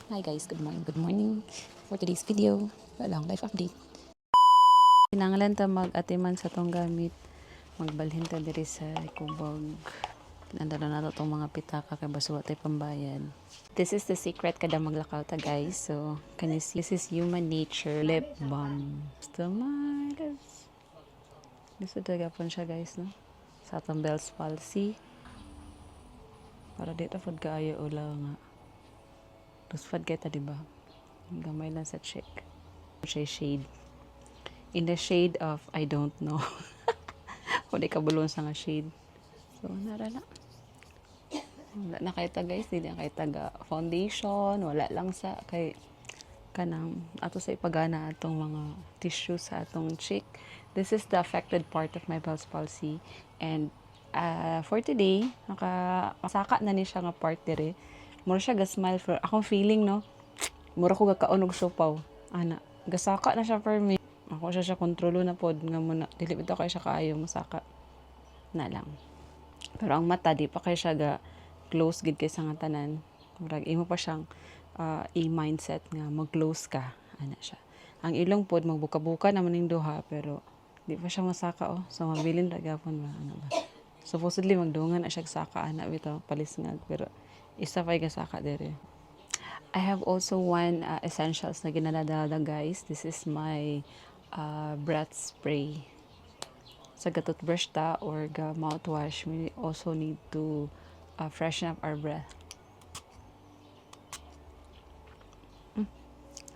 Hi guys, good morning, good morning. For today's video, walang life update. Kinanglan ta mag-atiman sa tong gamit. Magbalhin ta diri sa kubog. Nandala na to tong mga pitaka kay basuwa tay pambayad. This is the secret kada maglakaw ta guys. So, can you see? This is Human Nature lip balm. Stomachus. Gusto talaga po siya guys, no? Sa atong Bell's palsy. Para dito food kaayo ula nga. Tapos fad kita, diba? Gamay lang sa check. Siya shade. In the shade of, I don't know. Kung di kabulon sa nga shade. So, nara na. Wala na kay ta guys. Hindi na kay taga foundation. Wala lang sa kay kanang ato sa ipagana atong mga tissue sa atong cheek. This is the affected part of my Bell's palsy. And for today, masaka na ni siya nga part dire. Mura siya ga-smile for akong feeling, no? Mura ko gakaunog sopaw. Ana, gasaka na siya for me. Ako siya kontrolo na pod nga muna. Dili bitaw kay siya kaayo masaka. Na lang. Pero ang mata di pa kay siya ga close gid kay sa nga tanan. Murag imo pa siyang i-mindset nga mag-close ka. Ana siya. Ang ilong pod magbuka-buka naman ning duha pero di pa siya masaka oh. So mabilin ra gyapon ba ana ba. Supposedly magdungan na siya saka ana bitaw palisngag pero isa pa gasaka dere. I have also one essentials na ginadadala guys. This is my breath spray. Sa toothbrush ta or ga mouthwash, we also need to freshen up our breath.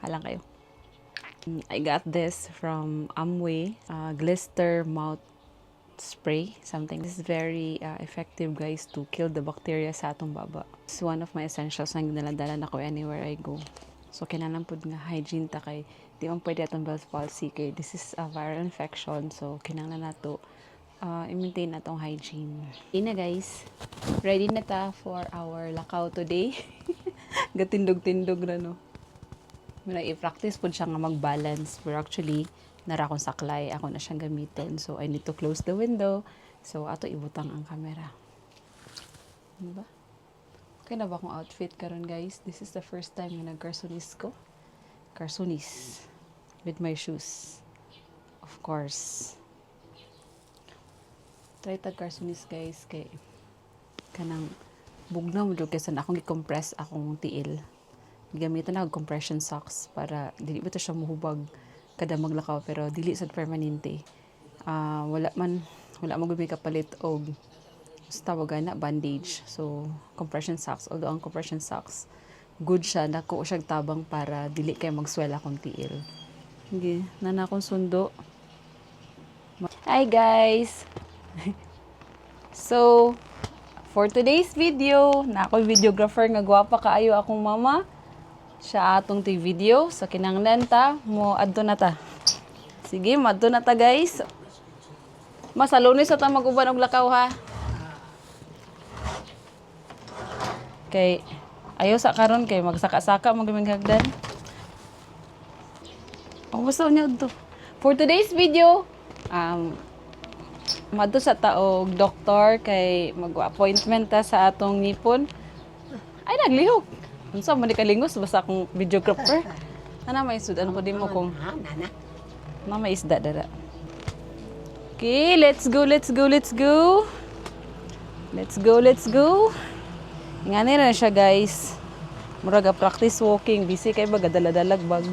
Halang kayo. I got this from Amway, Glister Mouth Spray, something. This is very effective guys to kill the bacteria sa atong baba. It's one of my essentials na ginaladala na ko anywhere I go. So kinahanglan pud nga hygiene ta kay di man pwede atong Bell's palsy kay this is a viral infection. So kinahanglan nato i-maintain natong hygiene. Okay na guys. Ready na ta for our lakaw today. Gatindog-tindog na no. Muna i-practice po siya nga mag-balance. Pero actually, nara akong saklay. Ako na siyang gamitin. So, I need to close the window. So, ato ibutang ang camera. Diba? Okay na ba akong outfit karon guys? This is the first time na nag-carsonis ko. Carsonis. With my shoes. Of course. Try tag-carsonis guys. Kay kanang bugnaw mo kasi na akong i-compress akong tiil. Gamitan na compression socks para dili ba ito siya muhubag kada maglakaw pero dili sad permanente. Wala man gumi kapalit og tawagan na bandage. So compression socks, although ang compression socks good siya, nako siya tabang para dili kay magswell akong tiil. Okay, nana akong sundo. Hi guys. So for today's video, na ako videographer nga gwapa kaayo akong mama. Siya atong ti video sa kinanglan ta mo adto na ta. Sige, madto na ta guys. Masalunis sa ta maguban og lakaw ha. Kay ayo sa karon kay magsaka-saka magminghagdan. Oh, basta niya adto. For today's video, madto sa ta og doktor kay mag-appointment ta sa atong ngipon. Ay naglihok. Unsa man di kalingos basta akong videographer. Ana may isda ano ko di mo kung na may isda dara. Okay, let's go, let's go, let's go. Let's go, let's go. Ingani na siya guys. Murag practice walking, busy kay baga dala-dalag bag.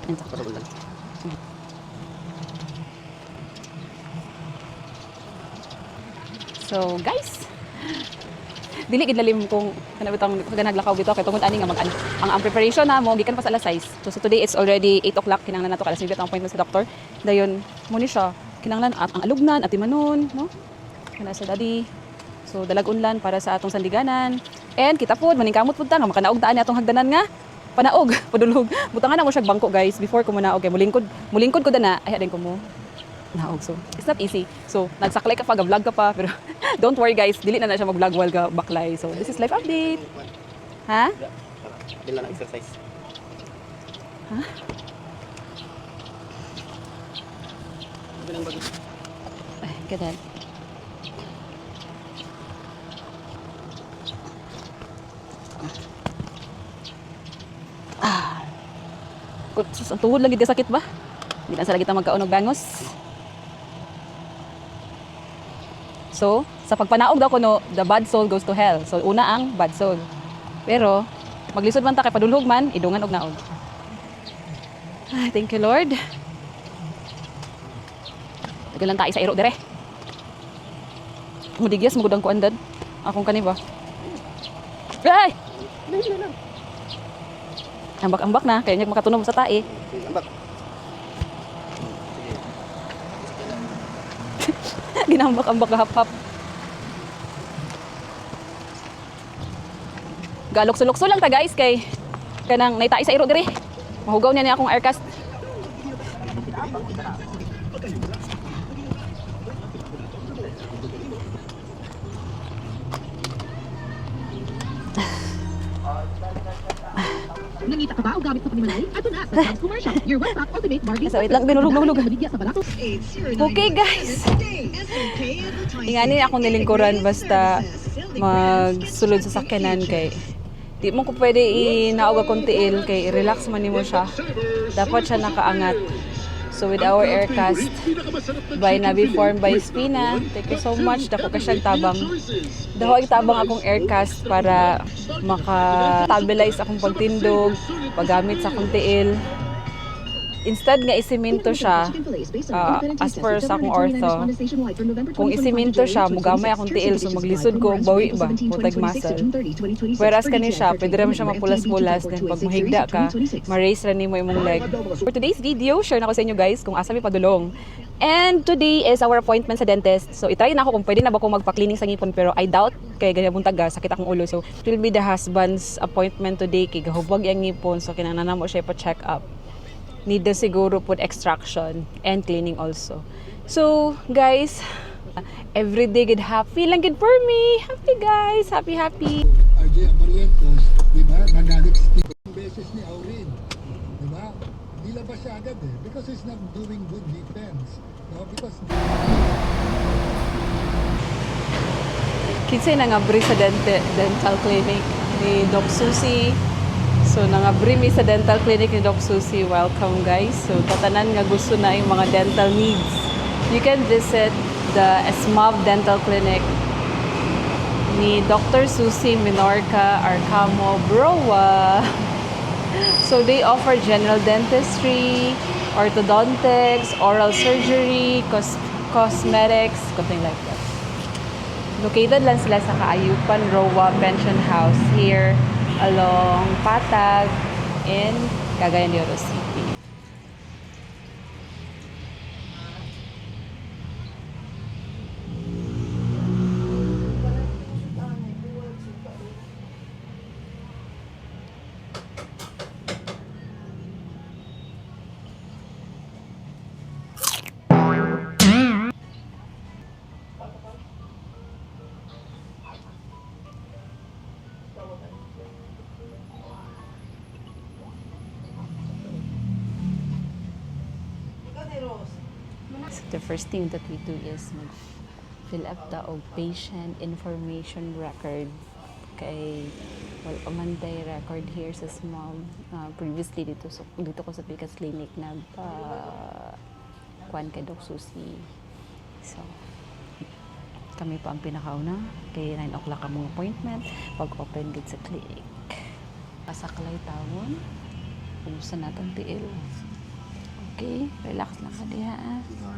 Entak pa lang. So, guys, dili gid lalim kung kanabitang naglakaw bitaw kay tungod ani nga ang preparation na mo gikan pa sa alas 6. So today it's already 8 o'clock kinahanglan nato alas 9 ang appointment sa doktor. Dayon mo ni siya kinahanglan ang alugnan at timanon no. Kana sa daddy. So dalag-unlan para sa atong sandiganan. And kita pod maningkamot pud ta nga makanaog taan ni atong hagdanan nga panaog padulog. Butangan na mo siya bangko guys before ko manaog kay mulingkod ko dana ay adin ko mo naog. So it's not easy. So nagsaklay ka pa, vlog ka pa pero don't worry guys, dili na siya mag-vlog while ka baklay. So this is life update. Ha? Dili na exercise. Ha? Ay, kadal. Ang tuhod lang gid sakit ba? Di na sa lagi ta magkaon og bangos. So, sa pagpanaog daw kuno, the bad soul goes to hell. So, una ang bad soul. Pero, maglisod man ta kay padulhog man, idungan og naog. Ay, thank you Lord. Tagalan tayo sa iro dire. Mudigyas magudang kuan dad. Akong kani ba? Ay! Ambak-ambak na, kaya niya makatunog sa tae. Ambak. Ginambak-ambak kahap-hap. Galokso-lokso lang ta guys kay kanang naitae sa iro dire. Mahugaw niya akong aircast. Nangita ka ba o gamit mo panimalay? Ato na sa Sam's Commercial. Your one-pack ultimate bargain. So, wait lang, binulog-hulog. Okay Okay guys. Ingani ako nilingkuran basta magsulod sa sakyanan kay di mo ko pwede inaog akong tiil kay relax man nimo siya. Dapat siya nakaangat. So with our aircast by Navi Form by Spina, thank you so much. Dako ka siyang tabang. Dako ang tabang akong aircast para maka-stabilize akong pagtindog, paggamit sa akong tiil. Instead nga isiminto siya, as per sa akong ortho, kung isiminto siya, mugamay akong tiil, so maglisod ko, bawi ba, putag muscle. Whereas kani siya, pwede rin siya mapulas-pulas, then pag mahigda ka, ma-raise rin mo imong leg. For today's video, share na ko sa inyo guys kung asa mi padulong. And today is our appointment sa dentist. So itry na ako kung pwede na ba ako magpa-cleaning sa ngipon, pero I doubt kay ganyan buntag sakit akong ulo. So it will be the husband's appointment today kay gahubag yung ngipon, so kinahanglan mo siya pa-check up. Need na siguro put extraction and cleaning also. So, guys, every day good happy lang good for me. Happy guys, happy. RJ Aparientos, di ba? Nagalit si beses ni Aurin. Di ba? Di labas siya agad eh. Because he's not doing good defense. No? Because Kinsay nangabri sa dental clinic ni Doc Susie. So, nangabri mi sa dental clinic ni Doc Susie. Welcome guys. So, tatanan nga gusto na yung mga dental needs. You can visit the SMAV Dental Clinic ni Dr. Susie Minorca Arcamo Broa. So, they offer general dentistry, orthodontics, oral surgery, cosmetics, something like that. Located lang sila sa Kaayupan Roa Pension House here along Patag in Cagayan de Oro City. So the first thing that we do is mag-fill up the patient information record. Kay Manday record here sa small. Previously dito ko sa Picas Clinic kuan kay Doc Susie. So kami pa ang pinakauna kay 9 o'clock ang appointment pag open gid sa clinic. Pasaklay tawon ubusan natin tiil. Okay, relax lang ka diha.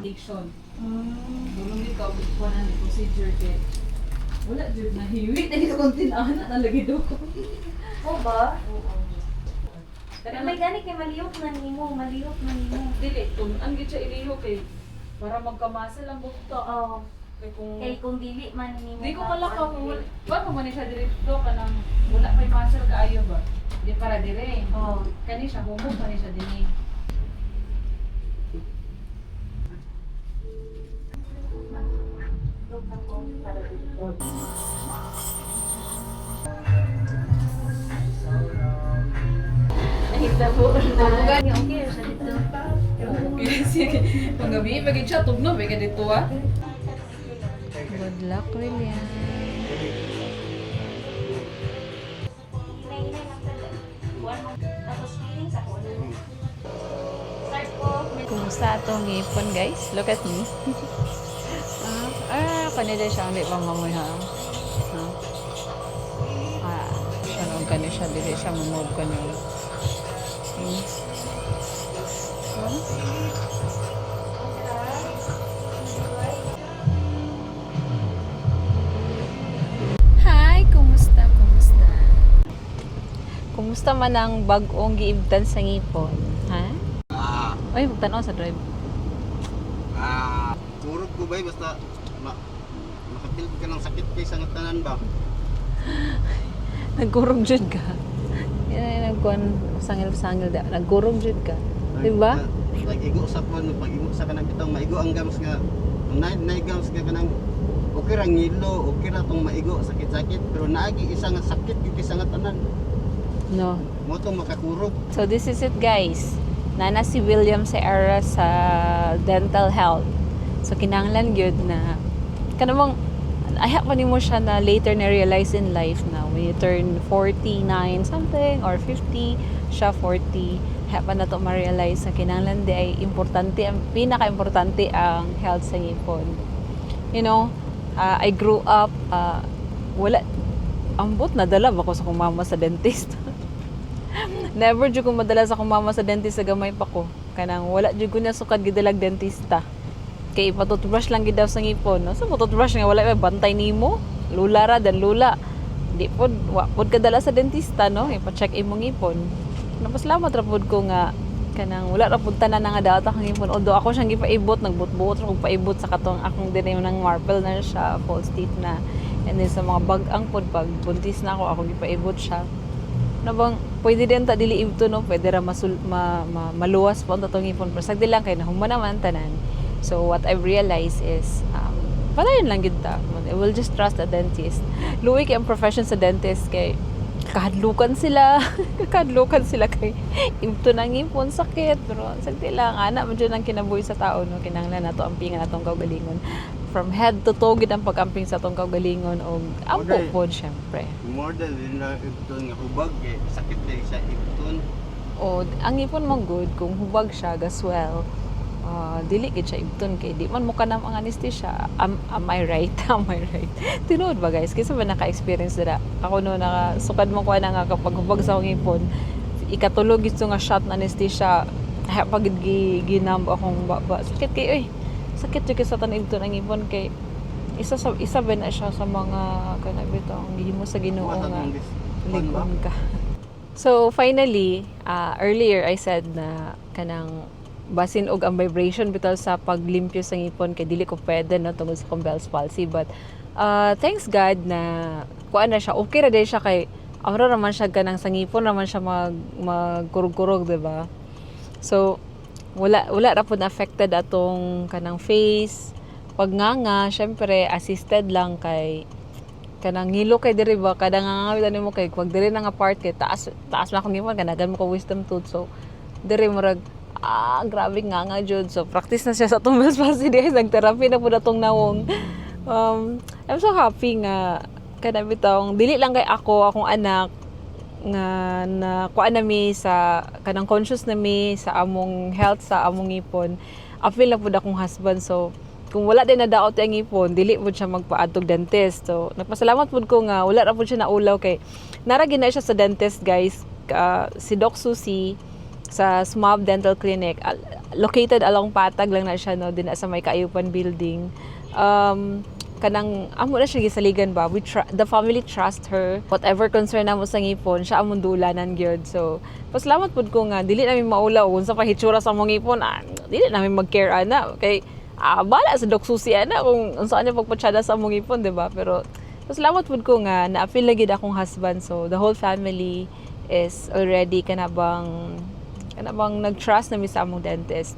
Addiction. Dulong ni ka ko na ni procedure kay wala jud na hiwi dali sa kontinaan na lagi do ko. Oo ba? Pero may gani kay malihok na nimo. Dili tun-an gid siya iliho kay para magkamasal ang bukto. Oo. Kay Kung dili man nimo. di ko kalakaw kung wala man siya direkto kanang wala pay muscle kaayo ba. Di para dire. Oo. Kani siya humog kani siya dinhi. Nakita po. Okay, sa dito. Okay, sige. Panggabi, maging siya tugno, may ka dito ah. Good luck, William. sa atong ngipon, guys. Look at me. Kanila siya, hindi pa mamoy ha. Siya nung kani siya, dili siya mamoy kani. Hi, kumusta? Kumusta? Kumusta man ang bag-ong giibtan sa ngipon? Ha? Ay, magtanaw sa drive. Turog ko ba basta makapil ka ng sakit kay sa tanan ba? Nagkurog jud ka. Yan ay nagkuhan sangil-sangil da. Nagkurog jud ka. Diba? Nag-igo sa kon, pag-igo sa kanang bitong maigo ang gams nga. Ang naigams ka kanang okay ra ngilo, okay ra tong maigo sakit-sakit pero naagi isa nga sakit kay sa tanan. No. Mo tong makakurog. So this is it, guys. Nana si William sa era sa dental health. So kinahanglan gyud na kanamang ayaw pa nimo siya na later na realize in life na when you turn 49 something or 50, siya 40, ayaw pa na to ma-realize na kinahanglan di ay importante, ang pinaka-importante ang health sa ngipon. You know, I grew up, wala, ambot nadala ba ko sa kong mama sa dentist? Never jud ko madala sa akong mama sa dentist sa gamay pa ko. Kanang wala jud ko na sukad gidalag dentista. Kay ipatutbrush lang gid daw sa ngipon. No? So patutbrush nga wala may bantay nimo. Lula ra dan lula. Di pod wa pod ka dala sa dentista no, ipa-check imong ngipon. Napasalamat ra pod ko nga kanang wala ra pud tanan nga data kang ngipon. Although ako siyang gipaibot, nagbut-buot ra ko paibot sa katong akong dinay ng marble na siya, false teeth na. And then sa mga bag-ang pod pag buntis na ako gipaibot siya. Na bang pwede din ta dili ibto no, pwede ra maluwas pa ang tatong ngipon pero sagdi lang kay nahuman naman tanan. So what I've realized is padayon lang gid ta. I will just trust the dentist. Luwi kay ang profession sa dentist kay kahadlukan sila kay ibto nang ngipon sakit pero sagdi lang ana man jud ang kinabuhi sa tao no, kinahanglan nato ampingan atong kaugalingon. From head to toe gid ang pag-amping sa atong kaugalingon og ampo pod syempre. More than na ibton nga hubag kay sakit day sa ibton. O ang ipon mo good kung hubag siya gaswell. Dili gid siya ibton kay di man mo kanam ang anesthesia. Am I right? Am I right? Tinuod ba guys? Kasi ba naka-experience dira? Ako no nakasukad mo ko na nga kapag hubag sa akong ipon, ikatulog gito nga shot na anesthesia. Pag ginambo akong baba. Sakit kay oy. Sakit jud sa tanan ibton ang ipon kay isa ba na siya sa mga kanabit ang gihimo sa Ginoo nga ligon ka. So finally, earlier I said na kanang basin og ang vibration bitaw sa paglimpyo sa ngipon kay dili ko pwede no tungod sa Bell's palsy, but thanks God na kuan na siya, okay ra day siya kay awra raman siya kanang sa ngipon raman siya magkurog-kurog, diba? So wala ra pud affected atong kanang face pagnganga. Syempre assisted lang kay kanang ngilo kay diri ba kada nganga nimo kay wag diri na nga part kay taas na akong ngipon kanagan mo ko wisdom tooth, so diri murag grabe nganga jud. So practice na siya sa atong Bell's palsy guys, nag-therapy na pud atong nawong. I'm so happy nga kada bitong dili lang kay akong anak nga na kuan nami sa kanang conscious nami sa among health sa among ngipon. Apil na pud akong husband, so kung wala din na daot ang ngipon dili pud siya magpaadtog dentist. So nagpasalamat pud ko nga wala ra pud siya naulaw kay nara gina siya sa dentist guys. Si Doc Susie sa Smab Dental Clinic, located along Patag lang na siya no, din sa may Kaayupan building. Kanang amo na siya gisaligan ba, the family trust her, whatever concern namo sa ngipon siya among dulanan gyud. So pasalamat pud ko nga dili namin maulaw unsa pa hitsura sa among ngipon, dili namin mag-care ana kay bala sa Doc Susie ana kung unsa niya pagpatsyada sa among ngipon, diba? Pero pasalamat pud ko nga na-appeal lagi akong husband, so the whole family is already kanabang nag-trust na mi sa among dentist.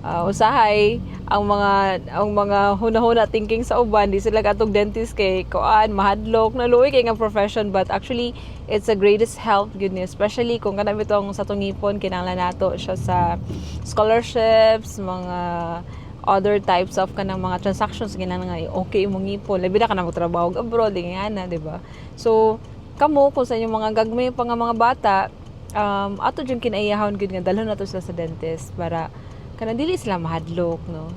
Usahay ang mga hunahuna thinking sa uban di sila katong dentist kay kuan mahadlok na luoy kay nga profession, but actually it's the greatest help good news, especially kung kanang bitong sa tungipon kinahanglan nato siya sa scholarships, mga other types of kanang mga transactions kinahanglan nga okay imong ngipon labi na ka na magtrabaho abroad ingana, di ba? So kamo kung sa inyong mga gagmay pa nga mga bata, ato jud kinaiyahon gud nga dalhon nato sila sa dentist para kana dili sila mahadlok, no?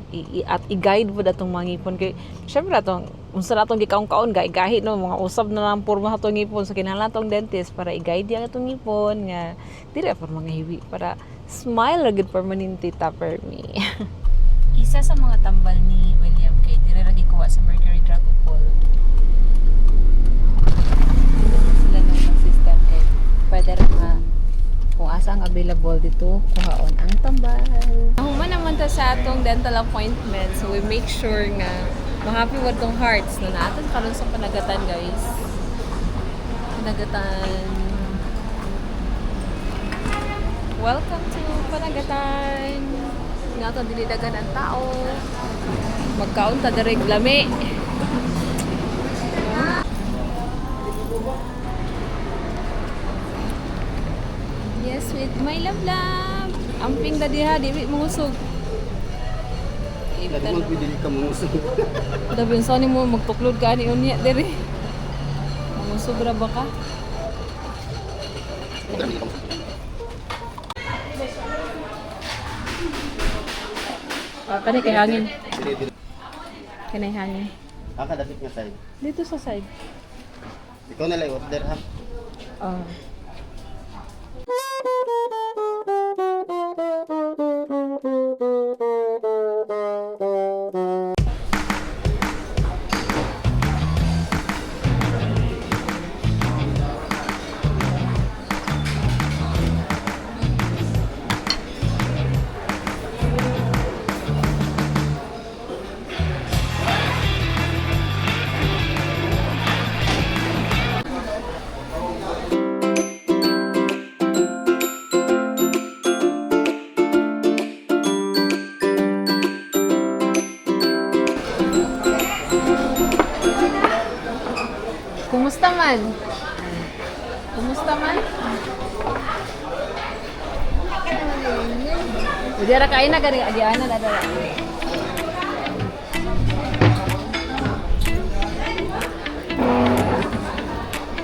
At i-guide po datong mga ngipon kay syempre atong unsa natong gikaon-kaon gahi no mga usab na lang porma atong ngipon sa kinahanglan atong dentist para i-guide yang atong ngipon nga dili for mga hiwi para smile ra gid permanente ta per me. Isa sa mga tambal ni William kay dire ra gikuha sa Mercury Drug Upol. Sila ng system kay pwede ra nga kung asa ang available dito, kuhaon ang tambal. Human naman ta sa atong dental appointment, so we make sure nga ma-happy with tong hearts na natin karon sa panagatan, guys. Panagatan. Welcome to Panagatan. Nga ito, dilidagan ang tao. Magkaon ta direk lami. Yes, with my love. Amping na diha, di mangusog. Dali mo pwede ka mangusog. Dabi sa ni mo magtuklod ka ni unya diri. Mangusog ra ba ka? Kani kay hangin. Kani hangin. Dapit nga side. Dito sa side. Ikaw na lang order ha. Ah. Kumusta man? Kumusta man? Udah ra kain na gani agiana na dala.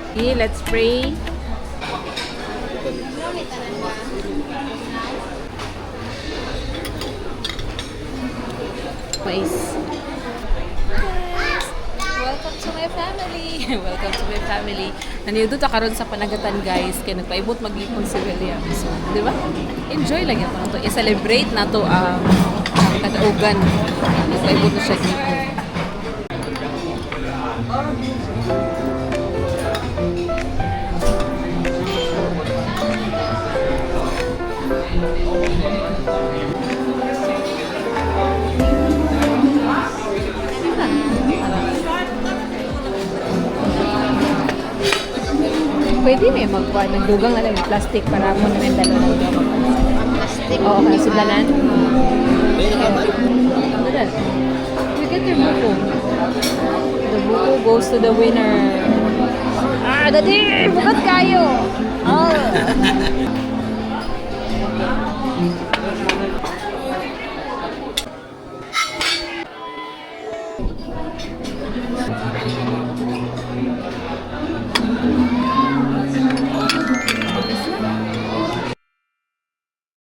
Okay, let's pray. Please. Welcome to my family. Welcome to my family. Naniudo ta karon sa Panagatan, guys. Kaya nagpaibot mag-ipon si William. So, di ba? Enjoy lang ito. I-celebrate na to ang kadaugan. Nagpaibot na siya ipon. Pwede may magkuha ng dugang na lang yung plastic para monumental na lang yung plastic. Oo, kaya sudlanan. You get your buko. The buko goes to the winner. Ah, dati! Bukat kayo! Oh!